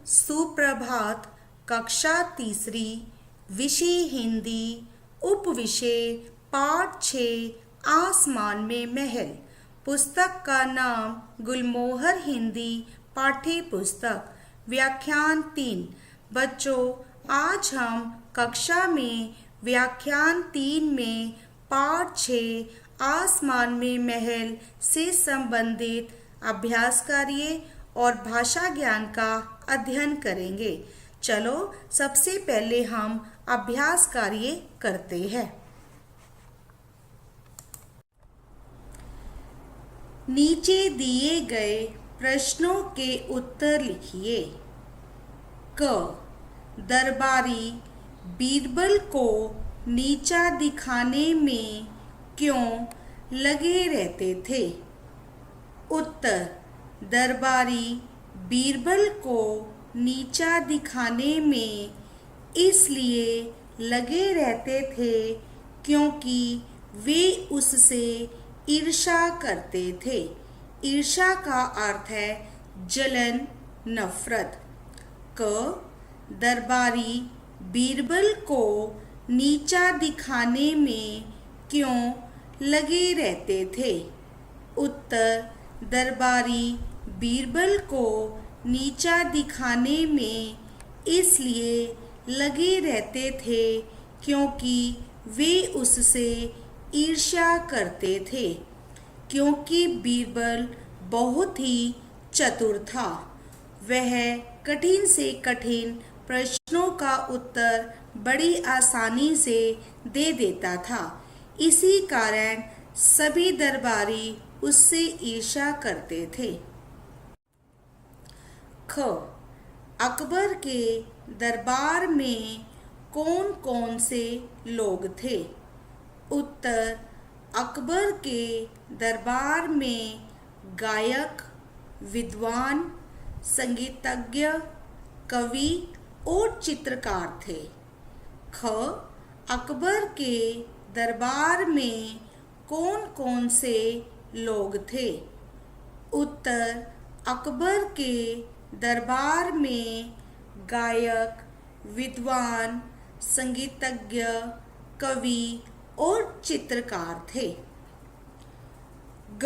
सुप्रभात। कक्षा तीसरी, विषय हिंदी, उपविषय पाठ 6, आसमान में महल। पुस्तक का नाम गुलमोहर हिंदी पाठ्य पुस्तक। व्याख्यान 3। बच्चों, आज हम कक्षा में व्याख्यान 3 में पाठ 6 आसमान में महल से संबंधित अभ्यास कार्य और भाषा ज्ञान का अध्ययन करेंगे। चलो सबसे पहले हम अभ्यास कार्य करते हैं। नीचे दिए गए प्रश्नों के उत्तर लिखिए। क, दरबारी बीरबल को नीचा दिखाने में क्यों लगे रहते थे? उत्तर, दरबारी बीरबल को नीचा दिखाने में इसलिए लगे रहते थे क्योंकि वे उससे ईर्ष्या करते थे। ईर्ष्या का अर्थ है जलन, नफरत। क, दरबारी बीरबल को नीचा दिखाने में क्यों लगे रहते थे? उत्तर, दरबारी बीरबल को नीचा दिखाने में इसलिए लगे रहते थे क्योंकि वे उससे ईर्ष्या करते थे। क्योंकि बीरबल बहुत ही चतुर था, वह कठिन से कठिन प्रश्नों का उत्तर बड़ी आसानी से दे देता था। इसी कारण सभी दरबारी उससे ईर्ष्या करते थे। ख, अकबर के दरबार में कौन कौन से लोग थे? उत्तर, अकबर के दरबार में गायक, विद्वान, संगीतज्ञ, कवि और चित्रकार थे। ख, अकबर के दरबार में कौन कौन से लोग थे? उत्तर, अकबर के दरबार में गायक, विद्वान, संगीतज्ञ, कवि और चित्रकार थे। ग,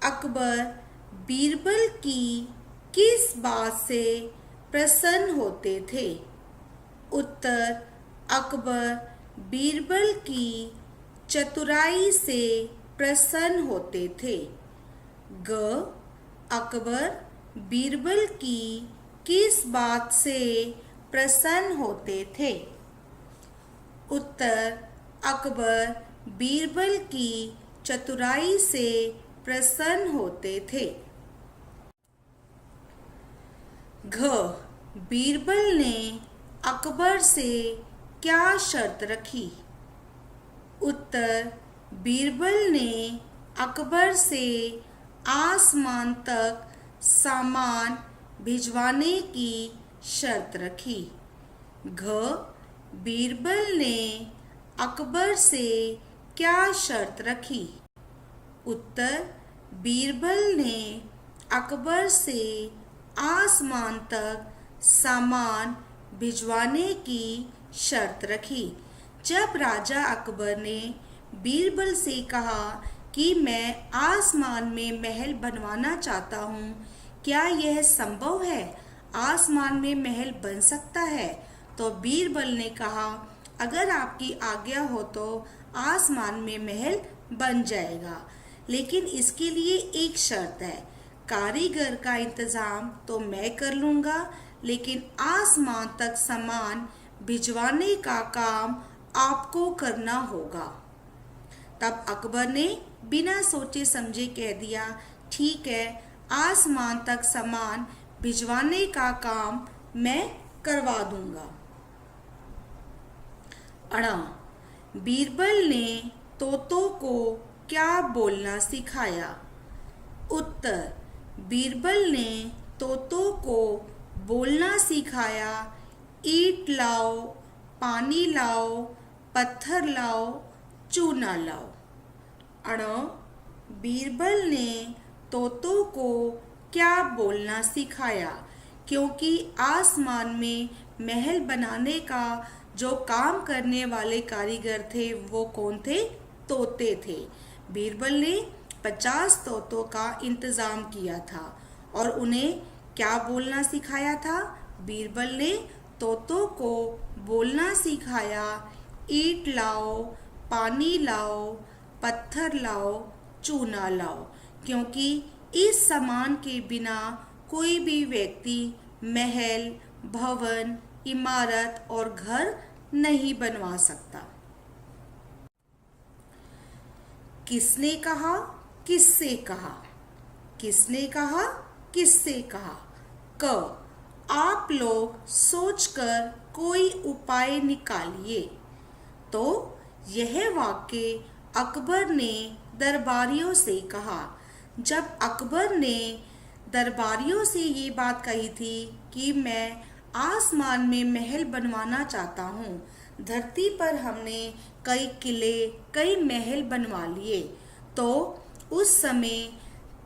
अकबर बीरबल की किस बात से प्रसन्न होते थे? उत्तर, अकबर बीरबल की चतुराई से प्रसन्न होते थे। ग, अकबर बीरबल की किस बात से प्रसन्न होते थे? उत्तर, अकबर बीरबल की चतुराई से प्रसन्न होते थे। घ, बीरबल ने अकबर से क्या शर्त रखी? उत्तर, बीरबल ने अकबर से आसमान तक सामान भिजवाने की शर्त रखी। घ, बीरबल ने अकबर से क्या शर्त रखी? उत्तर, बीरबल ने अकबर से आसमान तक सामान भिजवाने की शर्त रखी। जब राजा अकबर ने बीरबल से कहा कि मैं आसमान में महल बनवाना चाहता हूँ, क्या यह संभव है? आसमान में महल बन सकता है? तो बीरबल ने कहा, अगर आपकी आज्ञा हो तो आसमान में महल बन जाएगा, लेकिन इसके लिए एक शर्त है। कारीगर का इंतजाम तो मैं कर लूँगा, लेकिन आसमान तक सामान भिजवाने का काम आपको करना होगा। तब अकबर ने बिना सोचे समझे कह दिया, ठीक है, आसमान तक सामान भिजवाने का काम मैं करवा दूंगा। अड़ा, बीरबल ने तोतों को क्या बोलना सिखाया? उत्तर, बीरबल ने तोतों को बोलना सिखाया, ईंट लाओ, पानी लाओ, पत्थर लाओ, चूना लाओ। अड़ा, बीरबल ने तोतों को क्या बोलना सिखाया? क्योंकि आसमान में महल बनाने का जो काम करने वाले कारीगर थे वो कौन थे? तोते थे। बीरबल ने 50 तोतों का इंतजाम किया था और उन्हें क्या बोलना सिखाया था? बीरबल ने तोतों को बोलना सिखाया, ईंट लाओ, पानी लाओ, पत्थर लाओ, चूना लाओ, क्योंकि इस सामान के बिना कोई भी व्यक्ति महल, भवन, इमारत और घर नहीं बनवा सकता। किसने कहा? किससे कहा? किसने कहा? किससे कहा? क, आप लोग सोचकर कोई उपाय निकालिए। तो यह वाक्य अकबर ने दरबारियों से कहा। जब अकबर ने दरबारियों से ये बात कही थी कि मैं आसमान में महल बनवाना चाहता हूँ, धरती पर हमने कई किले, कई महल बनवा लिए, तो उस समय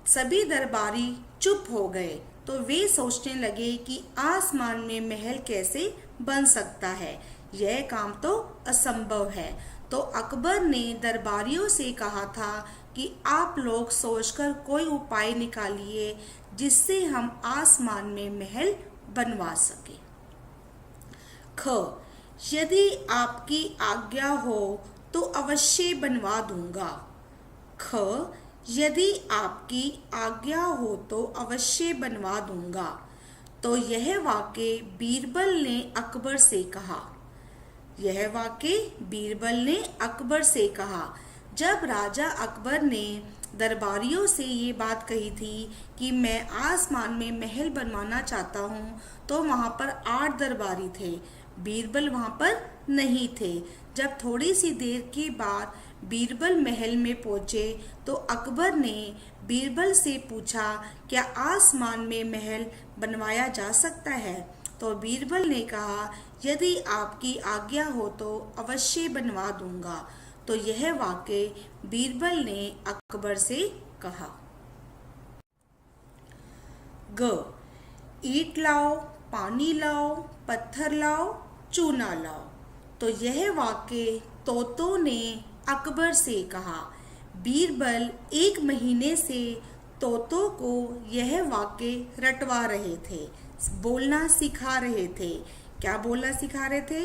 सभी दरबारी चुप हो गए। तो वे सोचने लगे कि आसमान में महल कैसे बन सकता है, यह काम तो असंभव है। तो अकबर ने दरबारियों से कहा था कि आप लोग सोचकर कोई उपाय निकालिए जिससे हम आसमान में महल बनवा सके। ख, यदि आपकी आज्ञा हो तो अवश्य बनवा दूंगा। ख, यदि आपकी आज्ञा हो तो अवश्य बनवा दूंगा। तो यह वाक्य बीरबल ने अकबर से कहा। यह वाक्य बीरबल ने अकबर से कहा। जब राजा अकबर ने दरबारियों से ये बात कही थी कि मैं आसमान में महल बनवाना चाहता हूँ, तो वहाँ पर 8 दरबारी थे। बीरबल वहाँ पर नहीं थे। जब थोड़ी सी देर के बाद बीरबल महल में पहुँचे तो अकबर ने बीरबल से पूछा, क्या आसमान में महल बनवाया जा सकता है? तो बीरबल ने कहा, यदि आपकी आज्ञा हो तो अवश्य बनवा दूंगा। तो यह वाक्य बीरबल ने अकबर से कहा। ग, ईंट लाओ, पानी लाओ, पत्थर लाओ, चूना लाओ। तो यह वाक्य तोतों ने अकबर से कहा। बीरबल 1 महीने से तोतों को यह वाक्य रटवा रहे थे, बोलना सिखा रहे थे। क्या बोलना सिखा रहे थे?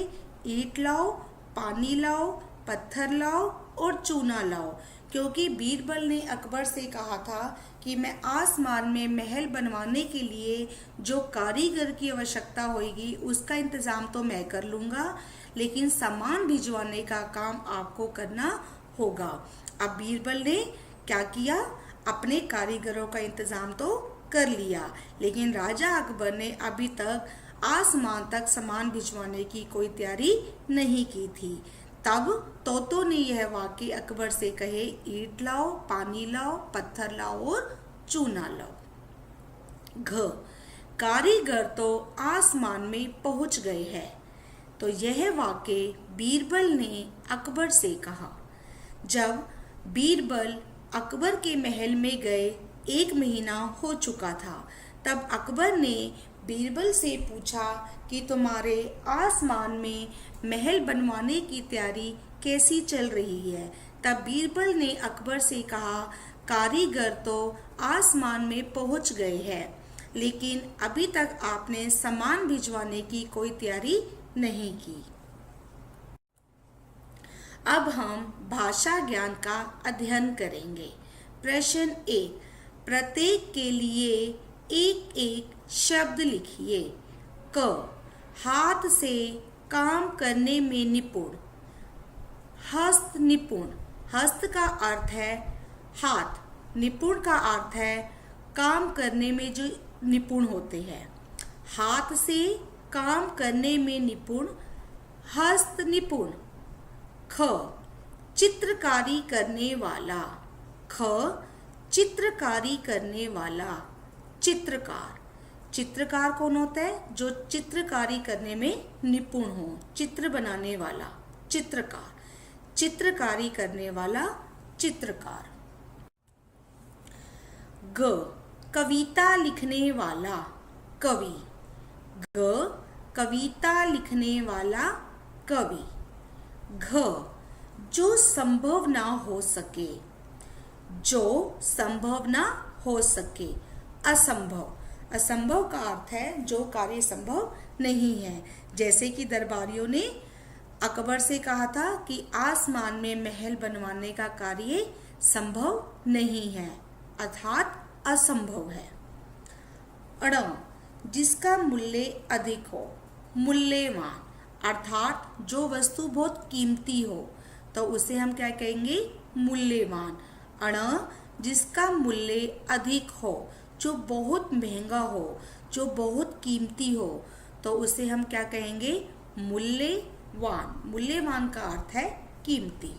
ईंट लाओ, पानी लाओ, पत्थर लाओ और चूना लाओ, क्योंकि बीरबल ने अकबर से कहा था कि मैं आसमान में महल बनवाने के लिए जो कारीगर की आवश्यकता होगी उसका इंतज़ाम तो मैं कर लूँगा, लेकिन सामान भिजवाने का काम आपको करना होगा। अब बीरबल ने क्या किया? अपने कारीगरों का इंतज़ाम तो कर लिया, लेकिन राजा अकबर ने अभी तक आसमान तक सामान भिजवाने की कोई तैयारी नहीं की थी। तब तोतों ने यह वाक्य अकबर से कहे, ईंट लाओ, पानी लाओ, पत्थर लाओ और चूना लाओ। घ, कारीगर तो आसमान में पहुंच गए हैं। तो यह वाक्य बीरबल ने अकबर से कहा। जब बीरबल अकबर के महल में गए 1 महीना हो चुका था, तब अकबर ने बीरबल से पूछा कि तुम्हारे आसमान में महल बनवाने की तैयारी कैसी चल रही है। तब बीरबल ने अकबर से कहा, कारीगर तो आसमान में पहुंच गए हैं, लेकिन अभी तक आपने सामान भिजवाने की कोई तैयारी नहीं की। अब हम भाषा ज्ञान का अध्ययन करेंगे। प्रश्न 1, प्रत्येक के लिए एक एक शब्द लिखिए। क, हाथ से काम करने में निपुण। हस्त निपुण। हस्त का अर्थ है हाथ, निपुण का अर्थ है काम करने में जो निपुण होते हैं। हाथ से काम करने में निपुण, हस्त निपुण। ख, चित्रकारी करने वाला। ख, चित्रकारी करने वाला, चित्रकार। चित्रकार कौन होता है? जो चित्रकारी करने में निपुण हो, चित्र बनाने वाला, चित्रकार। चित्रकारी करने वाला, चित्रकार। ग, कविता लिखने वाला, कवि। ग कविता लिखने वाला कवि। घ जो संभव ना हो सके, जो संभव ना हो सके, असंभव। असंभव का अर्थ है जो कार्य संभव नहीं है। जैसे कि दरबारियों ने अकबर से कहा था कि आसमान में महल बनवाने का कार्य संभव नहीं है, अर्थात असंभव है। अण जिसका मूल्य अधिक हो, मूल्यवान, अर्थात जो वस्तु बहुत कीमती हो तो उसे हम क्या कहेंगे, मूल्यवान। अण जिसका मूल्य अधिक हो, जो बहुत महंगा हो, जो बहुत कीमती हो तो उसे हम क्या कहेंगे, मूल्यवान। मूल्यवान का अर्थ है कीमती।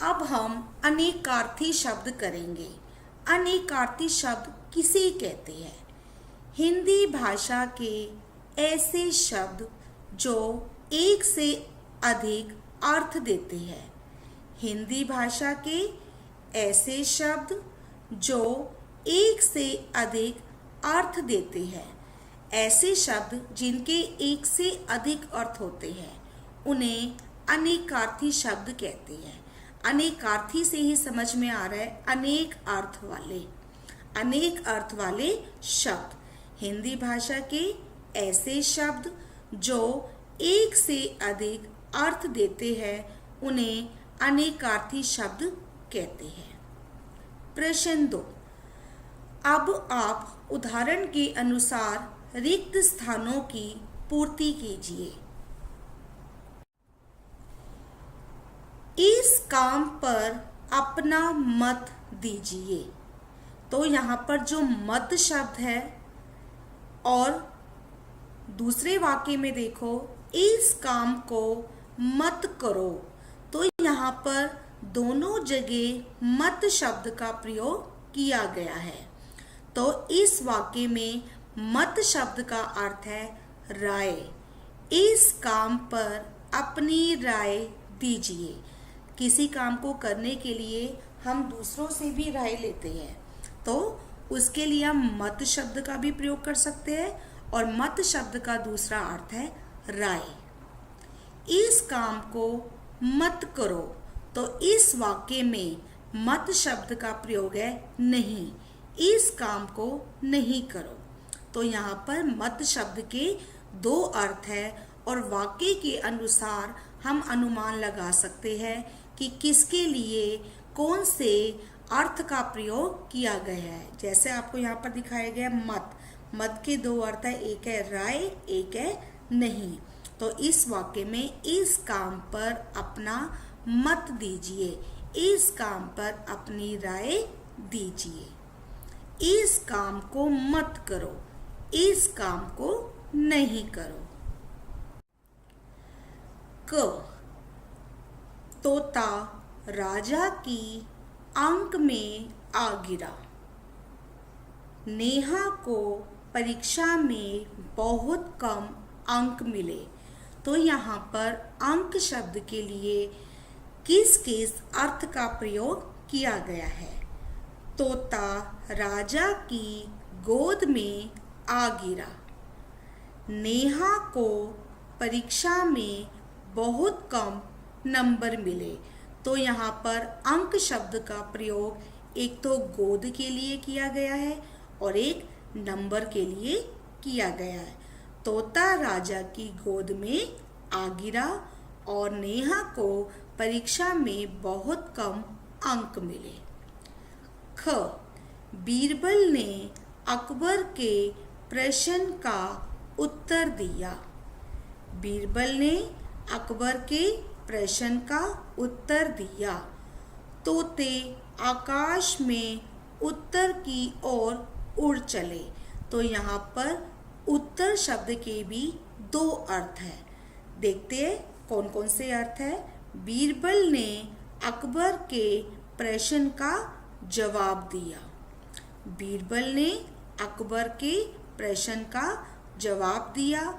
अब हम अनेकार्थी शब्द करेंगे। अनेकार्थी शब्द किसे कहते हैं? हिंदी भाषा के ऐसे शब्द जो एक से अधिक अर्थ देते हैं। हिंदी भाषा के ऐसे शब्द जो एक से अधिक अर्थ देते हैं। ऐसे शब्द जिनके एक से अधिक अर्थ होते हैं उन्हें अनेकार्थी शब्द कहते हैं। अनेकार्थी से ही समझ में आ रहा है अनेक अर्थ वाले, अनेक अर्थ वाले शब्द। हिंदी भाषा के ऐसे शब्द जो एक से अधिक अर्थ देते हैं उन्हें अनेकार्थी शब्द कहते हैं। प्रश्न 2, अब आप उदाहरण के अनुसार रिक्त स्थानों की पूर्ति कीजिए। इस काम पर अपना मत दीजिए। तो यहाँ पर जो मत शब्द है और दूसरे वाक्य में देखो इस काम को मत करो, तो यहाँ पर दोनों जगह मत शब्द का प्रयोग किया गया है। तो इस वाक्य में मत शब्द का अर्थ है राय। इस काम पर अपनी राय दीजिए। किसी काम को करने के लिए हम दूसरों से भी राय लेते हैं, तो उसके लिए हम मत शब्द का भी प्रयोग कर सकते हैं और मत शब्द का दूसरा अर्थ है राय। इस काम को मत करो, तो इस वाक्य में मत शब्द का प्रयोग है नहीं। इस काम को नहीं करो, तो यहाँ पर मत शब्द के दो अर्थ है और वाक्य के अनुसार हम अनुमान लगा सकते हैं कि किसके लिए कौन से अर्थ का प्रयोग किया गया है। जैसे आपको यहाँ पर दिखाया गया मत, मत के दो अर्थ है, एक है राय, एक है नहीं। तो इस वाक्य में इस काम पर अपना मत दीजिए, इस काम पर अपनी राय दीजिए। इस काम को मत करो, इस काम को नहीं करो। क तोता राजा की आंख में आ गिरा। नेहा को परीक्षा में बहुत कम अंक मिले। तो यहाँ पर अंक शब्द के लिए किस किस अर्थ का प्रयोग किया गया है? तोता राजा की गोद में आ गिरा। नेहा को परीक्षा में बहुत कम नंबर मिले। तो यहाँ पर अंक शब्द का प्रयोग एक तो गोद के लिए किया गया है और एक नंबर के लिए किया गया है। तोता राजा की गोद में आ गिरा और नेहा को परीक्षा में बहुत कम अंक मिले। ख बीरबल ने अकबर के प्रश्न का उत्तर दिया। बीरबल ने अकबर के प्रश्न का उत्तर दिया। तोते आकाश में उत्तर की ओर उड़ चले। तो यहाँ पर उत्तर शब्द के भी दो अर्थ हैं। देखते हैं कौन कौन से अर्थ है। बीरबल ने अकबर के प्रश्न का जवाब दिया। बीरबल ने अकबर के प्रश्न का जवाब दिया।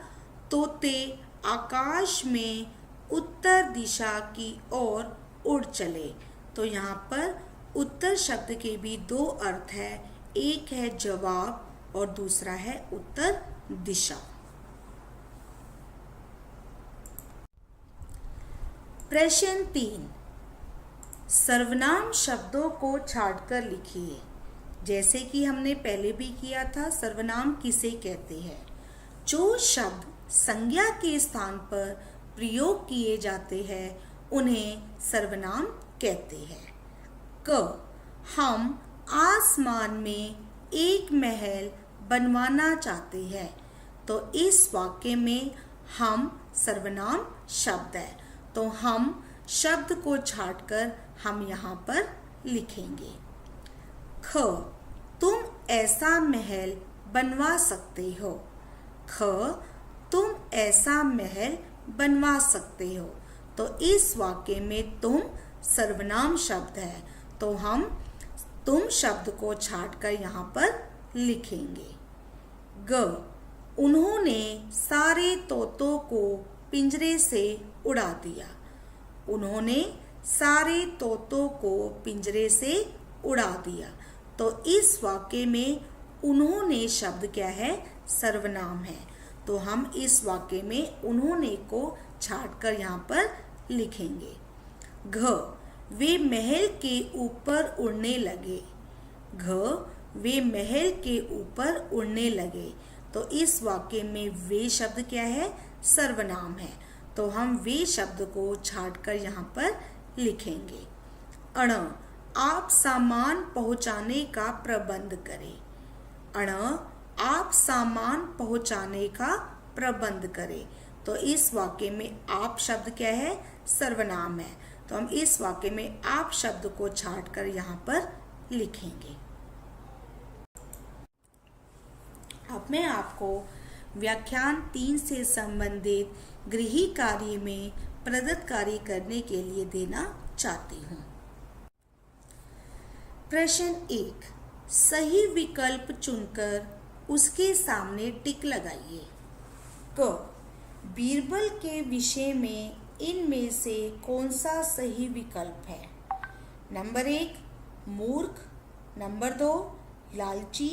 तोते आकाश में उत्तर दिशा की ओर उड़ चले। तो यहाँ पर उत्तर शब्द के भी दो अर्थ है, एक है जवाब और दूसरा है उत्तर दिशा। प्रश्न 3, सर्वनाम शब्दों को छांटकर लिखिए। जैसे कि हमने पहले भी किया था, सर्वनाम किसे कहते हैं? जो शब्द संज्ञा के स्थान पर प्रयोग किए जाते हैं उन्हें सर्वनाम कहते हैं। क, हम आसमान में एक महल बनवाना चाहते हैं। तो इस वाक्य में हम सर्वनाम शब्द है, तो हम शब्द को छांटकर हम यहाँ पर लिखेंगे। ख, तुम ऐसा महल बनवा सकते हो। ख, तुम ऐसा महल बनवा सकते हो। तो इस वाक्य में तुम सर्वनाम शब्द है, तो हम तुम शब्द को छांटकर यहाँ पर लिखेंगे। ग, उन्होंने सारे तोतों को पिंजरे से उड़ा दिया। उन्होंने सारे तोतों को पिंजरे से उड़ा दिया। तो इस वाक्य में उन्होंने शब्द क्या है? सर्वनाम है। तो हम इस वाक्य में उन्होंने को छांटकर यहाँ पर लिखेंगे। घ, वे महल के ऊपर उड़ने लगे। घ, वे महल के ऊपर उड़ने लगे। तो इस वाक्य में वे शब्द क्या है? सर्वनाम है। तो हम वे शब्द को छांटकर यहाँ पर लिखेंगे। अण, आप सामान पहुँचाने का प्रबंध करें। अण, आप सामान पहुँचाने का प्रबंध करें। तो इस वाक्य में आप शब्द क्या है? सर्वनाम है। तो हम इस वाक्य में आप शब्द को छांटकर यहाँ पर लिखेंगे। अब मैं आपको व्याख्यान 3 से संबंधित गृह कार्य में प्रदत्त कार्य करने के लिए देना चाहती हूँ। प्रश्न 1, सही विकल्प चुनकर उसके सामने टिक लगाइए। क, बीरबल के विषय में इनमें से कौन सा सही विकल्प है? नंबर 1, मूर्ख। नंबर 2, लालची।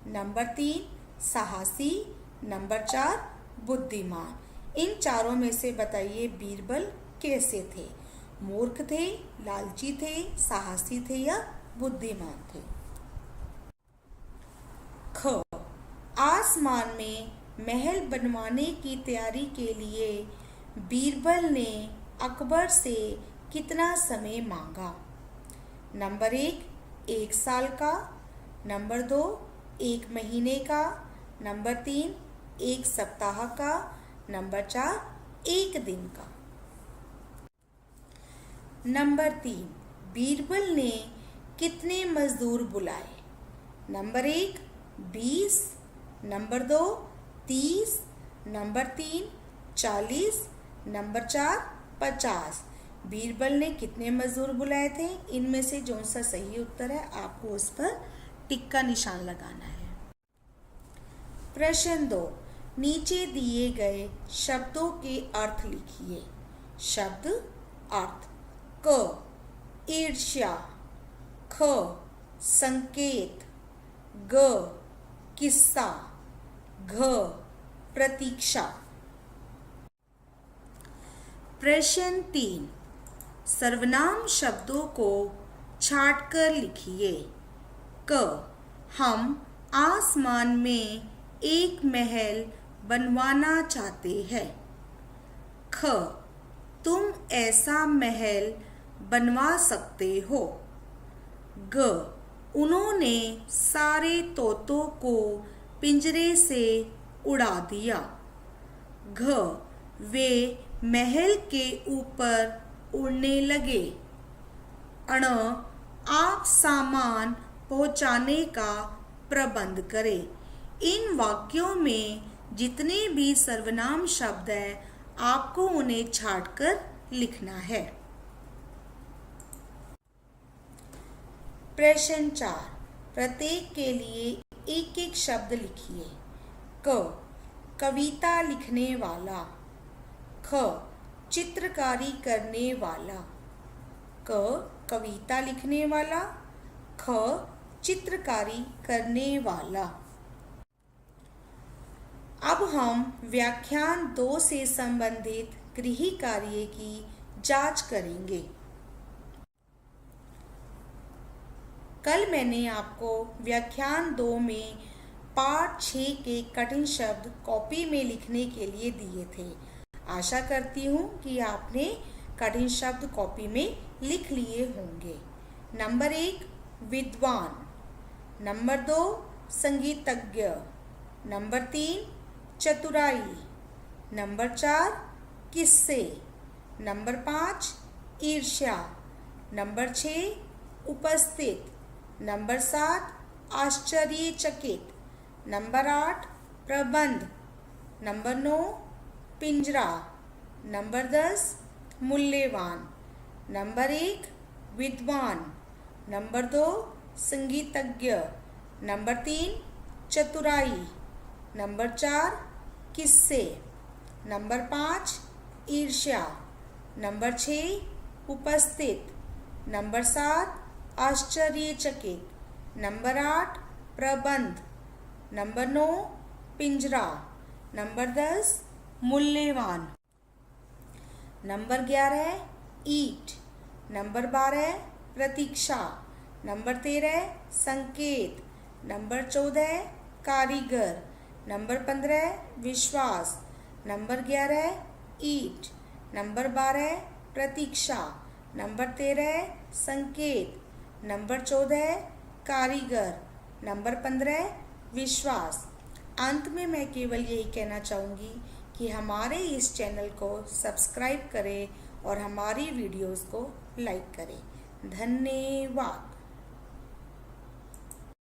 नंबर 3, साहसी। नंबर 4, बुद्धिमान। इन चारों में से बताइए बीरबल कैसे थे? मूर्ख थे, लालची थे, साहसी थे या बुद्धिमान थे? ख, आसमान में महल बनवाने की तैयारी के लिए बीरबल ने अकबर से कितना समय मांगा? नंबर 1 साल का। नंबर 2, 1 महीने का। नंबर 3, 1 सप्ताह का। नंबर 4, 1 दिन का। नंबर 3, बीरबल ने कितने मजदूर बुलाए? Number 1, 20। Number 2, 30। Number 3, 40। Number 4, 50। Birbal ने कितने मजदूर बुलाए थे? इनमें से जो सा सही उत्तर है आपको उस पर टिक का निशान लगाना है। प्रश्न 2, नीचे दिए गए शब्दों के अर्थ लिखिए। शब्द अर्थ। क, ईर्ष्या। ख, संकेत। ग, किस्सा। घ, प्रतीक्षा। प्रश्न 3, सर्वनाम शब्दों को छांटकर लिखिए। क, हम आसमान में एक महल बनवाना चाहते हैं। ख, तुम ऐसा महल बनवा सकते हो। ग, उन्होंने सारे तोतों को पिंजरे से उड़ा दिया। घ, वे महल के ऊपर उड़ने लगे। अण, आप सामान पहुंचाने का प्रबंध करें। इन वाक्यों में जितने भी सर्वनाम शब्द हैं आपको उन्हें छांटकर लिखना है। प्रश्न 4, प्रत्येक के लिए एक एक शब्द लिखिए। क, कविता लिखने वाला। ख, चित्रकारी करने वाला। क, कविता लिखने वाला। ख, चित्रकारी करने वाला। अब हम व्याख्यान 2 से संबंधित गृह कार्य की जांच करेंगे। कल मैंने आपको व्याख्यान 2 में पाठ 6 के कठिन शब्द कॉपी में लिखने के लिए दिए थे। आशा करती हूँ कि आपने कठिन शब्द कॉपी में लिख लिए होंगे। नंबर 1 विद्वान, नंबर 2 संगीतज्ञ, नंबर 3 चतुराई, नंबर 4 किस्से, नंबर 5 ईर्ष्या, नंबर 6 उपस्थित, नंबर 7 आश्चर्यचकित, नंबर 8 प्रबंध, नंबर 9 पिंजरा, नंबर 10 मूल्यवान। नंबर 1 विद्वान, नंबर 2 संगीतज्ञ, नंबर 3 चतुराई, नंबर 4 किस्से, नंबर 5 ईर्ष्या, नंबर 6 उपस्थित, नंबर 7 आश्चर्यचकित, नंबर 8 प्रबंध, नंबर 9 पिंजरा, नंबर 10 मूल्यवान, नंबर 11 ईंट, नंबर 12 प्रतीक्षा, नंबर 13 संकेत, नंबर 14 कारीगर, नंबर 15 विश्वास, नंबर 11 ईंट, नंबर 12 प्रतीक्षा, नंबर 13 संकेत, नंबर 14 कारीगर, नंबर 15 विश्वास। अंत में मैं केवल यही कहना चाहूँगी कि हमारे इस चैनल को सब्सक्राइब करें और हमारी वीडियोस को लाइक करें। धन्यवाद।